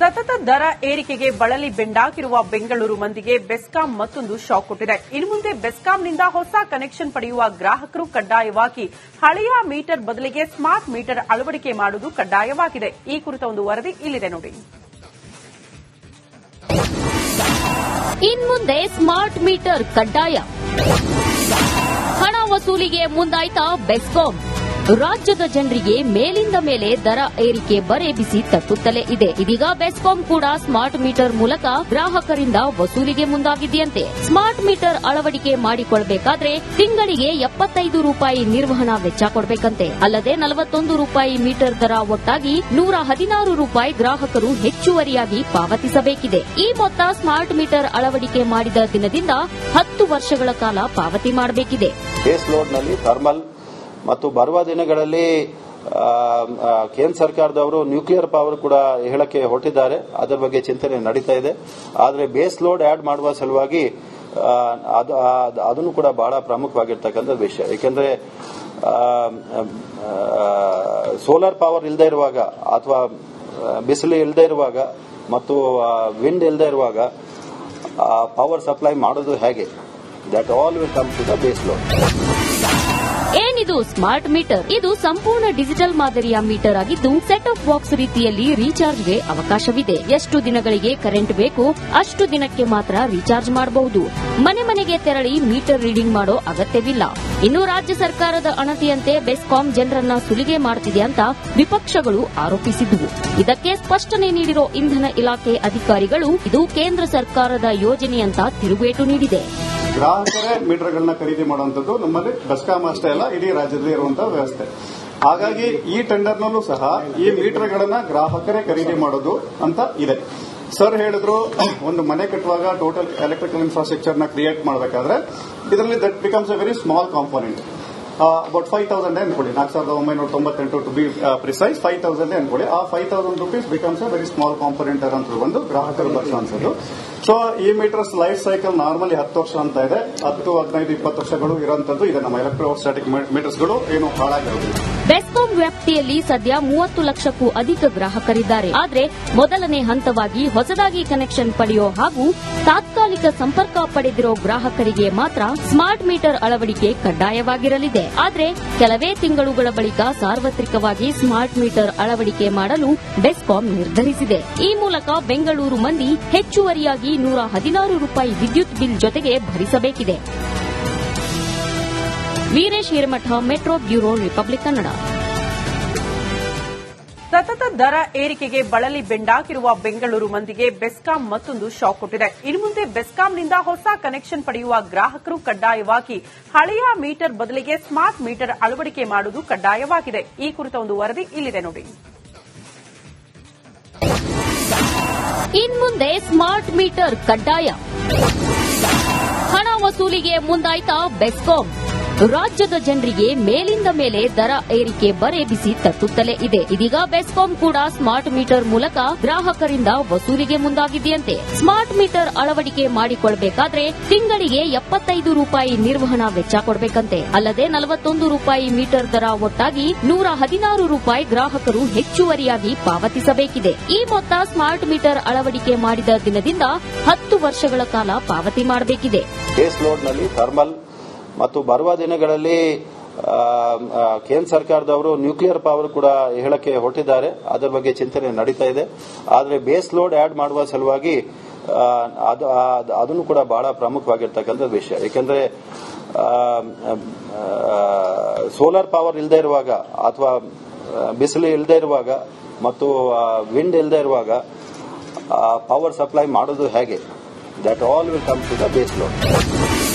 ಸತತ ದರ ಏರಿಕೆಗೆ ಬಳಲಿ ಬೆಂಡಾಗಿರುವ ಬೆಂಗಳೂರು ಮಂದಿಗೆ ಬೆಸ್ಕಾಂ ಮತ್ತೊಂದು ಶಾಕ್ ಕೊಟ್ಟಿದೆ. ಇನ್ನು ಮುಂದೆ ಬೆಸ್ಕಾಂನಿಂದ ಹೊಸ ಕನೆಕ್ಷನ್ ಪಡೆಯುವ ಗ್ರಾಹಕರು ಕಡ್ಡಾಯವಾಗಿ ಹಳೆಯ ಮೀಟರ್ ಬದಲಿಗೆ ಸ್ಮಾರ್ಟ್ ಮೀಟರ್ ಅಳವಡಿಕೆ ಮಾಡುವುದು ಕಡ್ಡಾಯವಾಗಿದೆ. ಈ ಕುರಿತ ಒಂದು ವರದಿ ಇಲ್ಲಿದೆ ನೋಡಿ. ಇನ್ಮುಂದೆ ಸ್ಮಾರ್ಟ್ ಮೀಟರ್ ಕಡ್ಡಾಯ. ಹಣ ವಸೂಲಿಗೆ ಮುಂದಾಯ್ತಾ ಬೆಸ್ಕಾಂ. ರಾಜ್ಯದ ಜನರಿಗೆ ಮೇಲಿಂದ ಮೇಲೆ ದರ ಏರಿಕೆ ಬರೆ ಬಿಸಿ ತಟ್ಟುತ್ತಲೇ ಇದೆ. ಇದೀಗ ಬೆಸ್ಕಾಂ ಕೂಡ ಸ್ಮಾರ್ಟ್ ಮೀಟರ್ ಮೂಲಕ ಗ್ರಾಹಕರಿಂದ ವಸೂಲಿಗೆ ಮುಂದಾಗಿದೆಯಂತೆ. ಸ್ಮಾರ್ಟ್ ಮೀಟರ್ ಅಳವಡಿಕೆ ಮಾಡಿಕೊಳ್ಳಬೇಕಾದ್ರೆ ತಿಂಗಳಿಗೆ 75 ರೂಪಾಯಿ ನಿರ್ವಹಣಾ ವೆಚ್ಚ ಕೊಡಬೇಕಂತೆ. ಅಲ್ಲದೆ 41 ರೂಪಾಯಿ ಮೀಟರ್ ದರ ಒಟ್ಟಾಗಿ 116 ರೂಪಾಯಿ ಗ್ರಾಹಕರು ಹೆಚ್ಚುವರಿಯಾಗಿ ಪಾವತಿಸಬೇಕಿದೆ. ಈ ಮೊತ್ತ ಸ್ಮಾರ್ಟ್ ಮೀಟರ್ ಅಳವಡಿಕೆ ಮಾಡಿದ ದಿನದಿಂದ 10 ವರ್ಷಗಳ ಕಾಲ ಪಾವತಿ ಮಾಡಬೇಕಿದೆ. ಬೇಸ್ ಲೋಡ್ನಲ್ಲಿ ಥರ್ಮಲ್ ಮತ್ತು ಬರುವ ದಿನಗಳಲ್ಲಿ ಕೇಂದ್ರ ಸರ್ಕಾರದವರು ನ್ಯೂಕ್ಲಿಯರ್ ಪವರ್ ಕೂಡ ಹೇಳಕ್ಕೆ ಹೊರಟಿದ್ದಾರೆ. ಅದರ ಬಗ್ಗೆ ಚಿಂತನೆ ನಡೀತಾ ಇದೆ. ಆದರೆ ಬೇಸ್ ಲೋಡ್ ಆಡ್ ಮಾಡುವ ಸಲುವಾಗಿ ಅದನ್ನು ಕೂಡ ಬಹಳ ಪ್ರಮುಖವಾಗಿರ್ತಕ್ಕಂಥ ವಿಷಯ. ಏಕೆಂದ್ರೆ ಸೋಲಾರ್ ಪವರ್ ಇಲ್ಲದೆ ಇರುವಾಗ ಅಥವಾ ಬಿಸಿಲು ಇಲ್ಲದೆ ಇರುವಾಗ ಮತ್ತು ವಿಂಡ್ ಇಲ್ಲದೆ ಇರುವಾಗ ಪವರ್ ಸಪ್ಲೈ ಮಾಡೋದು ಹೇಗೆ? That all will come to the base load. ಏನಿದು ಸ್ಮಾರ್ಟ್ ಮೀಟರ್? ಇದು ಸಂಪೂರ್ಣ ಡಿಜಿಟಲ್ ಮಾದರಿಯ ಮೀಟರ್ ಆಗಿದ್ದು ಸೆಟ್ ಆಫ್ ಬಾಕ್ಸ್ ರೀತಿಯಲ್ಲಿ ರೀಚಾರ್ಜ್ಗೆ ಅವಕಾಶವಿದೆ. ಎಷ್ಟು ದಿನಗಳಿಗೆ ಕರೆಂಟ್ ಬೇಕು ಅಷ್ಟು ದಿನಕ್ಕೆ ಮಾತ್ರ ರೀಚಾರ್ಜ್ ಮಾಡಬಹುದು. ಮನೆ ಮನೆಗೆ ತೆರಳಿ ಮೀಟರ್ ರೀಡಿಂಗ್ ಮಾಡೋ ಅಗತ್ಯವಿಲ್ಲ. ಇನ್ನು ರಾಜ್ಯ ಸರ್ಕಾರದ ಅಣತಿಯಂತೆ ಬೆಸ್ಕಾಂ ಜನರನ್ನ ಸುಲಿಗೆ ಮಾಡುತ್ತಿದೆ ಅಂತ ವಿಪಕ್ಷಗಳು ಆರೋಪಿಸಿದ್ದವು. ಇದಕ್ಕೆ ಸ್ಪಷ್ಟನೆ ನೀಡಿರೋ ಇಂಧನ ಇಲಾಖೆ ಅಧಿಕಾರಿಗಳು ಇದು ಕೇಂದ್ರ ಸರ್ಕಾರದ ಯೋಜನೆ ಅಂತ ತಿರುಗೇಟು ನೀಡಿದೆ. ಗ್ರಾಹಕರೇ ಮೀಟರ್ಗಳನ್ನ ಖರೀದಿ ಮಾಡುವಂತದ್ದು ನಮ್ಮಲ್ಲಿ ಬೆಸ್ಕಾಂ ಅಷ್ಟೇ ಅಲ್ಲ, ಇಡೀ ರಾಜ್ಯದಲ್ಲಿ ಇರುವಂತಹ ವ್ಯವಸ್ಥೆ. ಹಾಗಾಗಿ ಈ ಟೆಂಡರ್ನಲ್ಲೂ ಸಹ ಈ ಮೀಟರ್ಗಳನ್ನ ಗ್ರಾಹಕರೇ ಖರೀದಿ ಮಾಡೋದು ಅಂತ ಇದೆ. ಸರ್ ಹೇಳಿದ್ರು, ಒಂದು ಮನೆ ಕಟ್ಟುವಾಗ ಟೋಟಲ್ ಎಲೆಕ್ಟ್ರಿಕಲ್ ಇನ್ಫ್ರಾಸ್ಟ್ರಕ್ಚರ್ ನ ಕ್ರಿಯೇಟ್ ಮಾಡಬೇಕಾದ್ರೆ ಇದರಲ್ಲಿ that becomes A very small component. About 5,000 ಅನ್ಕೊಳ್ಳಿ, 4,998 ಟು ಬಿ ಪ್ರಿಸೈಸ್ 5,000 ಅನ್ಕೊಳ್ಳಿ. ಆ 5,000 rupees becomes A very small component ಅಂತ ಒಂದು ಗ್ರಾಹಕರು ಬಳಸುವಂಥದ್ದು. ಸೊ ಈ ಮೀಟರ್ಸ್ ಲೈಫ್ ಸೈಕಲ್ ನಾರ್ಮಲಿ 10 ವರ್ಷ ಅಂತ ಇದೆ. 10, 15, 20 ವರ್ಷಗಳು ಇರುವಂತದ್ದು ಇದೆ. ನಮ್ಮ ಎಲೆಕ್ಟ್ರೋಸ್ಟಾಟಿಕ್ ಮೀಟರ್ಸ್ಗಳು ಏನು ಹಾಳಾಗಿರೋದಿಲ್ಲ. ಬೆಸ್ಕಾಂ ವ್ಯಾಪ್ತಿಯಲ್ಲಿ ಸದ್ಯ 30 ಲಕ್ಷಕ್ಕೂ ಅಧಿಕ ಗ್ರಾಹಕರಿದ್ದಾರೆ. ಆದರೆ ಮೊದಲನೇ ಹಂತವಾಗಿ ಹೊಸದಾಗಿ ಕನೆಕ್ಷನ್ ಪಡೆಯೋ ಹಾಗೂ ತಾತ್ಕಾಲಿಕ ಸಂಪರ್ಕ ಪಡೆದಿರೋ ಗ್ರಾಹಕರಿಗೆ ಮಾತ್ರ ಸ್ಮಾರ್ಟ್ ಮೀಟರ್ ಅಳವಡಿಕೆ ಕಡ್ಡಾಯವಾಗಿರಲಿದೆ. ಆದರೆ ಕೆಲವೇ ತಿಂಗಳುಗಳ ಬಳಿಕ ಸಾರ್ವತ್ರಿಕವಾಗಿ ಸ್ಮಾರ್ಟ್ ಮೀಟರ್ ಅಳವಡಿಕೆ ಮಾಡಲು ಬೆಸ್ಕಾಂ ನಿರ್ಧರಿಸಿದೆ. ಈ ಮೂಲಕ ಬೆಂಗಳೂರು ಮಂದಿ ಹೆಚ್ಚುವರಿಯಾಗಿ 116 ರೂಪಾಯಿ ವಿದ್ಯುತ್ ಬಿಲ್ ಜೊತೆಗೆ ಭರಿಸಬೇಕಿದೆ. Veeresh Hiremath, metro bureau, Republic Kannada. ಸತತ ದರ ಏರಿಕೆಗೆ ಬಳಲಿ ಬೆಂಡಾಗಿರುವ ಬೆಂಗಳೂರು ಮಂದಿಗೆ ಬೆಸ್ಕಾಂ ಮತ್ತೊಂದು ಶಾಕ್ ಕೊಟ್ಟಿದೆ. ಇನ್ನು ಮುಂದೆ ಬೆಸ್ಕಾಂನಿಂದ ಹೊಸ ಕನೆಕ್ಷನ್ ಪಡೆಯುವ ಗ್ರಾಹಕರು ಕಡ್ಡಾಯವಾಗಿ ಹಳೆಯ ಮೀಟರ್ ಬದಲಿಗೆ ಸ್ಮಾರ್ಟ್ ಮೀಟರ್ ಅಳವಡಿಕೆ ಮಾಡುವುದು ಕಡ್ಡಾಯವಾಗಿದೆ. ಈ ಕುರಿತ ಒಂದು ವರದಿ ಇಲ್ಲಿದೆ ನೋಡಿ. ಇನ್ಮುಂದೆ ಸ್ಮಾರ್ಟ್ ಮೀಟರ್ ಕಡ್ಡಾಯ. ಹಣ ವಸೂಲಿಗೆ ಮುಂದಾಯ್ತಾ ಬೆಸ್ಕಾಂ. ರಾಜ್ಯದ ಜನರಿಗೆ ಮೇಲಿಂದ ಮೇಲೆ ದರ ಏರಿಕೆ ಬರೆ ಬಿಸಿ ತಟ್ಟುತ್ತಲೇ ಇದೆ. ಇದೀಗ ಬೆಸ್ಕಾಂ ಕೂಡ ಸ್ಮಾರ್ಟ್ ಮೀಟರ್ ಮೂಲಕ ಗ್ರಾಹಕರಿಂದ ವಸೂಲಿಗೆ ಮುಂದಾಗಿದೆಯಂತೆ. ಸ್ಮಾರ್ಟ್ ಮೀಟರ್ ಅಳವಡಿಕೆ ಮಾಡಿಕೊಳ್ಳಬೇಕಾದ್ರೆ ತಿಂಗಳಿಗೆ 75 ರೂಪಾಯಿ ನಿರ್ವಹಣಾ ವೆಚ್ಚ ಕೊಡಬೇಕಂತೆ. ಅಲ್ಲದೆ 41 ರೂಪಾಯಿ ಮೀಟರ್ ದರ ಒಟ್ಟಾಗಿ 116 ರೂಪಾಯಿ ಗ್ರಾಹಕರು ಹೆಚ್ಚುವರಿಯಾಗಿ ಪಾವತಿಸಬೇಕಿದೆ. ಈ ಮೊತ್ತ ಸ್ಮಾರ್ಟ್ ಮೀಟರ್ ಅಳವಡಿಕೆ ಮಾಡಿದ ದಿನದಿಂದ 10 ವರ್ಷಗಳ ಕಾಲ ಪಾವತಿ ಮಾಡಬೇಕಿದೆ. ಬೇಸ್ ಲೋಡ್ನಲ್ಲಿ ಥರ್ಮಲ್ ಮತ್ತು ಬರುವ ದಿನಗಳಲ್ಲಿ ಕೇಂದ್ರ ಸರ್ಕಾರದವರು ನ್ಯೂಕ್ಲಿಯರ್ ಪವರ್ ಕೂಡ ಹೇಳಕ್ಕೆ ಹೊರಟಿದ್ದಾರೆ. ಅದರ ಬಗ್ಗೆ ಚಿಂತನೆ ನಡೀತಾ ಇದೆ. ಆದರೆ ಬೇಸ್ ಲೋಡ್ ಆಡ್ ಮಾಡುವ ಸಲುವಾಗಿ ಅದನ್ನು ಕೂಡ ಬಹಳ ಪ್ರಮುಖವಾಗಿರ್ತಕ್ಕಂಥ ವಿಷಯ. ಏಕೆಂದ್ರೆ ಸೋಲಾರ್ ಪವರ್ ಇಲ್ಲದೆ ಇರುವಾಗ ಅಥವಾ ಬಿಸಿಲು ಇಲ್ಲದೆ ಇರುವಾಗ ಮತ್ತು ವಿಂಡ್ ಇಲ್ಲದೆ ಇರುವಾಗ ಪವರ್ ಸಪ್ಲೈ ಮಾಡೋದು ಹೇಗೆ? That all will come to the base load.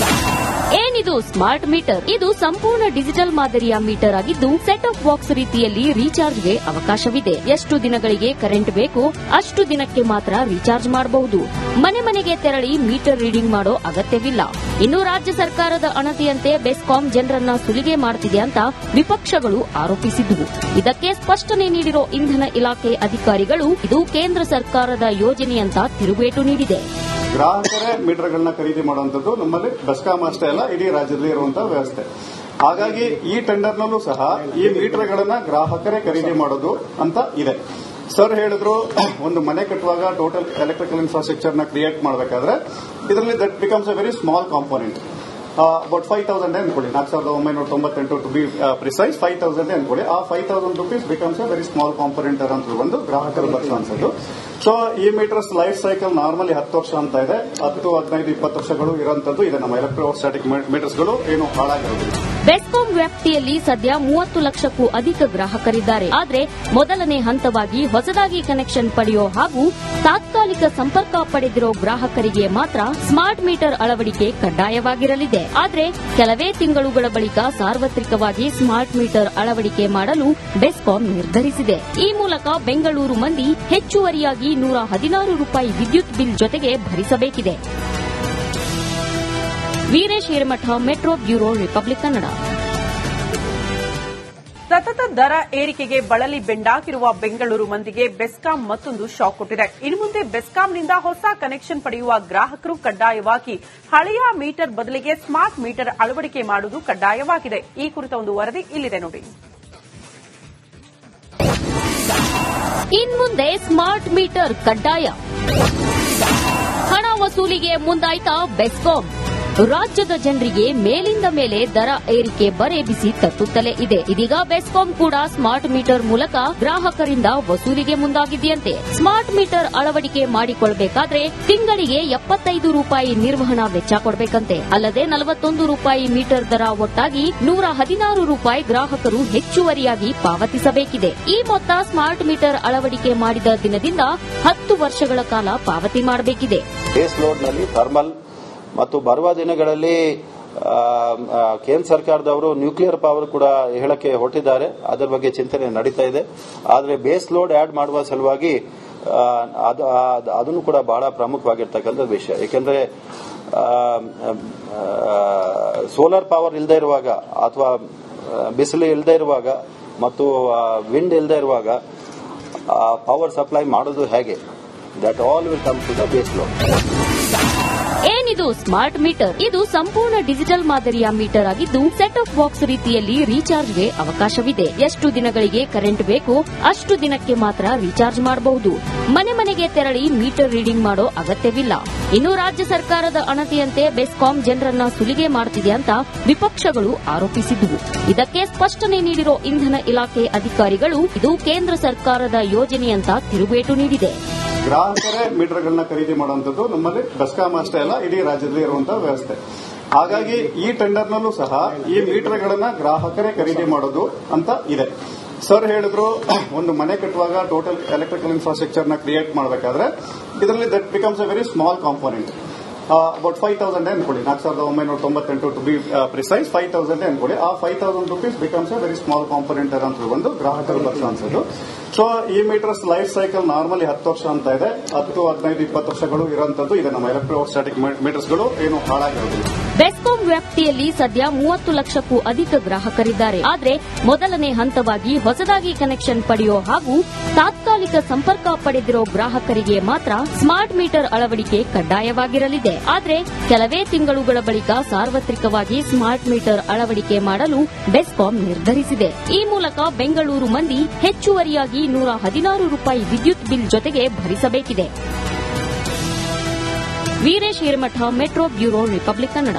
ಏನಿದು ಸ್ಮಾರ್ಟ್ ಮೀಟರ್? ಇದು ಸಂಪೂರ್ಣ ಡಿಜಿಟಲ್ ಮಾದರಿಯ ಮೀಟರ್ ಆಗಿದ್ದು ಸೆಟ್ ಆಫ್ ಬಾಕ್ಸ್ ರೀತಿಯಲ್ಲಿ ರೀಚಾರ್ಜ್ಗೆ ಅವಕಾಶವಿದೆ. ಎಷ್ಟು ದಿನಗಳಿಗೆ ಕರೆಂಟ್ ಬೇಕು ಅಷ್ಟು ದಿನಕ್ಕೆ ಮಾತ್ರ ರೀಚಾರ್ಜ್ ಮಾಡಬಹುದು. ಮನೆ ಮನೆಗೆ ತೆರಳಿ ಮೀಟರ್ ರೀಡಿಂಗ್ ಮಾಡೋ ಅಗತ್ಯವಿಲ್ಲ. ಇನ್ನು ರಾಜ್ಯ ಸರ್ಕಾರದ ಅಣತಿಯಂತೆ ಬೆಸ್ಕಾಂ ಜನರನ್ನ ಸುಲಿಗೆ ಮಾಡುತ್ತಿದೆ ಅಂತ ವಿಪಕ್ಷಗಳು ಆರೋಪಿಸಿದ್ದವು. ಇದಕ್ಕೆ ಸ್ಪಷ್ಟನೆ ನೀಡಿರೋ ಇಂಧನ ಇಲಾಖೆ ಅಧಿಕಾರಿಗಳು ಇದು ಕೇಂದ್ರ ಸರ್ಕಾರದ ಯೋಜನೆ ಅಂತ ತಿರುಗೇಟು ನೀಡಿದೆ. ಗ್ರಾಹಕರೇ ಮೀಟರ್ಗಳನ್ನ ಖರೀದಿ ಮಾಡುವಂತದ್ದು ನಮ್ಮಲ್ಲಿ ಬೆಸ್ಕಾಂ ಅಷ್ಟೇ ಅಲ್ಲ, ಇಡೀ ರಾಜ್ಯದಲ್ಲಿ ಇರುವಂತಹ ವ್ಯವಸ್ಥೆ. ಹಾಗಾಗಿ ಈ ಟೆಂಡರ್ನಲ್ಲೂ ಸಹ ಈ ಮೀಟರ್ಗಳನ್ನ ಗ್ರಾಹಕರೇ ಖರೀದಿ ಮಾಡೋದು ಅಂತ ಇದೆ. ಸರ್ ಹೇಳಿದ್ರು ಒಂದು ಮನೆ ಕಟ್ಟುವಾಗ ಟೋಟಲ್ ಎಲೆಕ್ಟ್ರಿಕಲ್ ಇನ್ಫ್ರಾಸ್ಟ್ರಕ್ಚರ್ ನ ಕ್ರಿಯೇಟ್ ಮಾಡಬೇಕಾದ್ರೆ ಇದರಲ್ಲಿ that becomes A very small component. About 5,000 ಅನ್ಕೊಳ್ಳಿ, 4,998 ಟು ಬಿ ಪ್ರಿಸೈಸ್ 5,000 ಅನ್ಕೊಳ್ಳಿ. ಆ 5,000 rupees becomes A very small component ಅಂತ ಒಂದು ಗ್ರಾಹಕರು ಬರ್ಸೋದು. ಸೊ ಈ ಮೀಟರ್ಸ್ ಲೈಫ್ ಸೈಕಲ್ ನಾರ್ಮಲಿ 10 ವರ್ಷ ಅಂತ ಇದೆ. 10, 15, 20 ವರ್ಷಗಳು ಇರುವಂತದ್ದು ಇದೆ. ನಮ್ಮ ಎಲೆಕ್ಟ್ರೋಸ್ಟಾಟಿಕ್ ಮೀಟರ್ಸ್ಗಳು ಏನು ಹಾಳಾಗಿರೋದಿಲ್ಲ. ಬೆಸ್ಕಾಂ ವ್ಯಾಪ್ತಿಯಲ್ಲಿ ಸದ್ಯ 30 ಲಕ್ಷಕ್ಕೂ ಅಧಿಕ ಗ್ರಾಹಕರಿದ್ದಾರೆ. ಆದರೆ ಮೊದಲನೇ ಹಂತವಾಗಿ ಹೊಸದಾಗಿ ಕನೆಕ್ಷನ್ ಪಡೆಯೋ ಹಾಗೂ ತಾತ್ಕಾಲಿಕ ಸಂಪರ್ಕ ಪಡೆದಿರೋ ಗ್ರಾಹಕರಿಗೆ ಮಾತ್ರ ಸ್ಮಾರ್ಟ್ ಮೀಟರ್ ಅಳವಡಿಕೆ ಕಡ್ಡಾಯವಾಗಿರಲಿದೆ. ಆದರೆ ಕೆಲವೇ ತಿಂಗಳುಗಳ ಬಳಿಕ ಸಾರ್ವತ್ರಿಕವಾಗಿ ಸ್ಮಾರ್ಟ್ ಮೀಟರ್ ಅಳವಡಿಕೆ ಮಾಡಲು ಬೆಸ್ಕಾಂ ನಿರ್ಧರಿಸಿದೆ. ಈ ಮೂಲಕ ಬೆಂಗಳೂರು ಮಂದಿ ಹೆಚ್ಚುವರಿಯಾಗಿ ₹116 ವಿದ್ಯುತ್ ಬಿಲ್ ಜೊತೆಗೆ ಭರಿಸಬೇಕಿದೆ. Veeresh Hiremath, metro bureau, Republic Kannada. ಸತತ ದರ ಏರಿಕೆಗೆ ಬಳಲಿ ಬೆಂಡಾಗಿರುವ ಬೆಂಗಳೂರು ಮಂದಿಗೆ ಬೆಸ್ಕಾಂ ಮತ್ತೊಂದು ಶಾಕ್ ಕೊಟ್ಟಿದೆ. ಇನ್ನು ಮುಂದೆ ಬೆಸ್ಕಾಂನಿಂದ ಹೊಸ ಕನೆಕ್ಷನ್ ಪಡೆಯುವ ಗ್ರಾಹಕರು ಕಡ್ಡಾಯವಾಗಿ ಹಳೆಯ ಮೀಟರ್ ಬದಲಿಗೆ ಸ್ಮಾರ್ಟ್ ಮೀಟರ್ ಅಳವಡಿಕೆ ಮಾಡುವುದು ಕಡ್ಡಾಯವಾಗಿದೆ. ಈ ಕುರಿತ ಒಂದು ವರದಿ ಇಲ್ಲಿದೆ ನೋಡಿ. ಇನ್ಮುಂದೆ ಸ್ಮಾರ್ಟ್ ಮೀಟರ್ ಕಡ್ಡಾಯ. ಹಣ ವಸೂಲಿಗೆ ಮುಂದಾಯ್ತಾ ಬೆಸ್ಕಾಂ. ರಾಜ್ಯದ ಜನರಿಗೆ ಮೇಲಿಂದ ಮೇಲೆ ದರ ಏರಿಕೆ ಬರೆ ಬಿಸಿ ತಟ್ಟುತ್ತಲೇ ಇದೆ. ಇದೀಗ ಬೆಸ್ಕಾಂ ಕೂಡ ಸ್ಮಾರ್ಟ್ ಮೀಟರ್ ಮೂಲಕ ಗ್ರಾಹಕರಿಂದ ವಸೂಲಿಗೆ ಮುಂದಾಗಿದೆಯಂತೆ. ಸ್ಮಾರ್ಟ್ ಮೀಟರ್ ಅಳವಡಿಕೆ ಮಾಡಿಕೊಳ್ಳಬೇಕಾದ್ರೆ ತಿಂಗಳಿಗೆ ₹75 ನಿರ್ವಹಣಾ ವೆಚ್ಚ ಕೊಡಬೇಕಂತೆ. ಅಲ್ಲದೆ ₹41 ಮೀಟರ್ ದರ ಒಟ್ಟಾಗಿ ₹116 ಗ್ರಾಹಕರು ಹೆಚ್ಚುವರಿಯಾಗಿ ಪಾವತಿಸಬೇಕಿದೆ. ಈ ಮೊತ್ತ ಸ್ಮಾರ್ಟ್ ಮೀಟರ್ ಅಳವಡಿಕೆ ಮಾಡಿದ ದಿನದಿಂದ 10 ವರ್ಷಗಳ ಕಾಲ ಪಾವತಿ ಮಾಡಬೇಕಿದೆ. ಬೇಸ್ ಲೋಡ್ನಲ್ಲಿ ಥರ್ಮಲ್ ಮತ್ತು ಬರುವ ದಿನಗಳಲ್ಲಿ ಕೇಂದ್ರ ಸರ್ಕಾರದವರು ನ್ಯೂಕ್ಲಿಯರ್ ಪವರ್ ಕೂಡ ಹೇಳಕ್ಕೆ ಹೊರಟಿದ್ದಾರೆ. ಅದರ ಬಗ್ಗೆ ಚಿಂತನೆ ನಡೀತಾ ಇದೆ. ಆದರೆ ಬೇಸ್ ಲೋಡ್ ಆಡ್ ಮಾಡುವ ಸಲುವಾಗಿ ಅದನ್ನು ಕೂಡ ಬಹಳ ಪ್ರಮುಖವಾಗಿರ್ತಕ್ಕಂಥ ವಿಷಯ. ಏಕೆಂದರೆ ಸೋಲಾರ್ ಪವರ್ ಇಲ್ಲದೆ ಇರುವಾಗ ಅಥವಾ ಬಿಸಿಲು ಇಲ್ಲದೆ ಇರುವಾಗ ಮತ್ತು ವಿಂಡ್ ಇಲ್ಲದೆ ಇರುವಾಗ ಪವರ್ ಸಪ್ಲೈ ಮಾಡೋದು ಹೇಗೆ, that all will come to the base load. ಏನಿದು ಸ್ಮಾರ್ಟ್ ಮೀಟರ್? ಇದು ಸಂಪೂರ್ಣ ಡಿಜಿಟಲ್ ಮಾದರಿಯ ಮೀಟರ್ ಆಗಿದ್ದು ಸೆಟ್ ಆಫ್ ಬಾಕ್ಸ್ ರೀತಿಯಲ್ಲಿ ರೀಚಾರ್ಜ್ಗೆ ಅವಕಾಶವಿದೆ. ಎಷ್ಟು ದಿನಗಳಿಗೆ ಕರೆಂಟ್ ಬೇಕೋ ಅಷ್ಟು ದಿನಕ್ಕೆ ಮಾತ್ರ ರೀಚಾರ್ಜ್ ಮಾಡಬಹುದು. ಮನೆ ಮನೆಗೆ ತೆರಳಿ ಮೀಟರ್ ರೀಡಿಂಗ್ ಮಾಡೋ ಅಗತ್ಯವಿಲ್ಲ. ಇನ್ನು ರಾಜ್ಯ ಸರ್ಕಾರದ ಅಣತಿಯಂತೆ ಬೆಸ್ಕಾಂ ಜನರನ್ನ ಸುಲಿಗೆ ಮಾಡುತ್ತಿದೆ ಅಂತ ವಿಪಕ್ಷಗಳು ಆರೋಪಿಸಿದ್ದವು. ಇದಕ್ಕೆ ಸ್ಪಷ್ಟನೆ ನೀಡಿರೋ ಇಂಧನ ಇಲಾಖೆ ಅಧಿಕಾರಿಗಳು ಇದು ಕೇಂದ್ರ ಸರ್ಕಾರದ ಯೋಜನೆಯಂತ ತಿರುಗೇಟು ನೀಡಿದೆ. ಗ್ರಾಹಕರೇ ಮೀಟರ್ಗಳನ್ನ ಖರೀದಿ ಮಾಡುವಂತದ್ದು ನಮ್ಮಲ್ಲಿ ಬೆಸ್ಕಾಂ ಅಷ್ಟೇ ಅಲ್ಲ, ಇಡೀ ರಾಜ್ಯದಲ್ಲಿ ಇರುವಂತಹ ವ್ಯವಸ್ಥೆ. ಹಾಗಾಗಿ ಈ ಟೆಂಡರ್ನಲ್ಲೂ ಸಹ ಈ ಮೀಟರ್ಗಳನ್ನ ಗ್ರಾಹಕರೇ ಖರೀದಿ ಮಾಡೋದು ಅಂತ ಇದೆ. ಸರ್ ಹೇಳಿದ್ರು ಒಂದು ಮನೆ ಕಟ್ಟುವಾಗ ಟೋಟಲ್ ಎಲೆಕ್ಟ್ರಿಕಲ್ ಇನ್ಫ್ರಾಸ್ಟ್ರಕ್ಚರ್ ನ ಕ್ರಿಯೇಟ್ ಮಾಡಬೇಕಾದ್ರೆ ಇದರಲ್ಲಿ that becomes A very small component. About 5,000 ಅನ್ಕೊಳ್ಳಿ, 4,998 ಟು ಬಿ ಪ್ರಿಸೈಸ್ 5,000 ಅನ್ಕೊಳ್ಳಿ. ಆ 5,000 rupees becomes A very small component ಅಂತ ಒಂದು ಗ್ರಾಹಕರು ಬರ್ಸೋದು. ಸೊ ಈ ಮೀಟರ್ಸ್ ಲೈಫ್ ಸೈಕಲ್ ನಾರ್ಮಲಿ 10 ವರ್ಷ ಅಂತ ಇದೆ. 10, 15, 20 ವರ್ಷಗಳು ಇರುವಂತದ್ದು ಇದೆ. ನಮ್ಮ ಎಲೆಕ್ಟ್ರೋಸ್ಟಾಟಿಕ್ ಮೀಟರ್ಸ್ಗಳು ಏನು ಹಾಳಾಗಿರೋದಿಲ್ಲ. ಬೆಸ್ಕಾಂ ವ್ಯಾಪ್ತಿಯಲ್ಲಿ ಸದ್ಯ 30 ಲಕ್ಷಕ್ಕೂ ಅಧಿಕ ಗ್ರಾಹಕರಿದ್ದಾರೆ. ಆದರೆ ಮೊದಲನೇ ಹಂತವಾಗಿ ಹೊಸದಾಗಿ ಕನೆಕ್ಷನ್ ಪಡೆಯೋ ಹಾಗೂ ತಾತ್ಕಾಲಿಕ ಸಂಪರ್ಕ ಪಡೆದಿರೋ ಗ್ರಾಹಕರಿಗೆ ಮಾತ್ರ ಸ್ಮಾರ್ಟ್ ಮೀಟರ್ ಅಳವಡಿಕೆ ಕಡ್ಡಾಯವಾಗಿರಲಿದೆ. ಆದರೆ ಕೆಲವೇ ತಿಂಗಳುಗಳ ಬಳಿಕ ಸಾರ್ವತ್ರಿಕವಾಗಿ ಸ್ಮಾರ್ಟ್ ಮೀಟರ್ ಅಳವಡಿಕೆ ಮಾಡಲು ಬೆಸ್ಕಾಂ ನಿರ್ಧರಿಸಿದೆ. ಈ ಮೂಲಕ ಬೆಂಗಳೂರು ಮಂದಿ ಹೆಚ್ಚುವರಿಯಾಗಿ ₹116 ವಿದ್ಯುತ್ ಬಿಲ್ ಜೊತೆಗೆ ಭರಿಸಬೇಕಿದೆ. Veeresh Hiremath, metro bureau, Republic Kannada.